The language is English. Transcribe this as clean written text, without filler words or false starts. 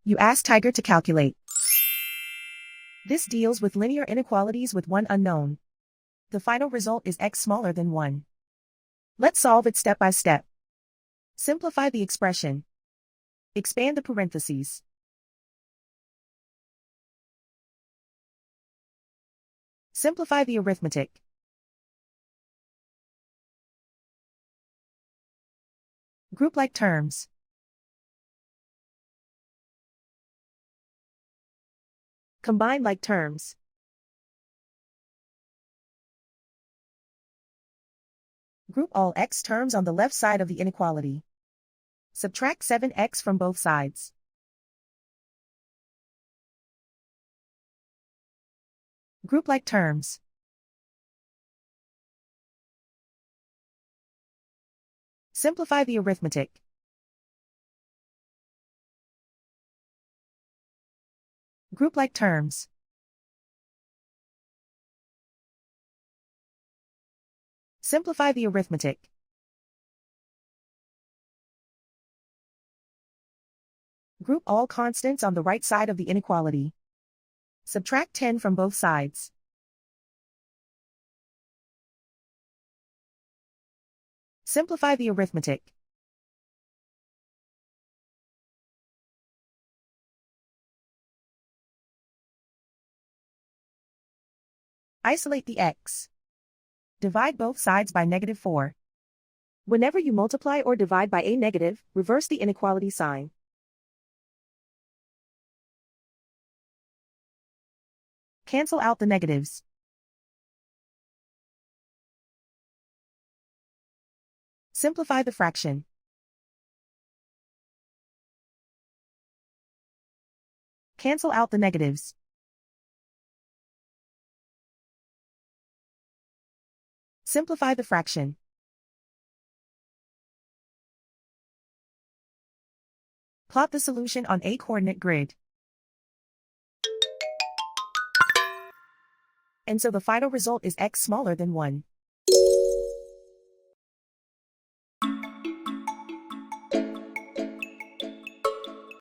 You ask Tiger to calculate. This deals with linear inequalities with one unknown. The final result is x smaller than 1. Let's solve it step by step. Simplify the expression. Expand the parentheses. Simplify the arithmetic. Group like terms. Combine like terms. Group all x terms on the left side of the inequality. Subtract 7x from both sides. Group like terms. Simplify the arithmetic. Group like terms. Simplify the arithmetic. Group all constants on the right side of the inequality. Subtract 10 from both sides. Simplify the arithmetic. Isolate the x. Divide both sides by -4. Whenever you multiply or divide by a negative, reverse the inequality sign. Cancel out the negatives. Simplify the fraction. Cancel out the negatives. Simplify the fraction. Plot the solution on a coordinate grid. And so the final result is x smaller than 1.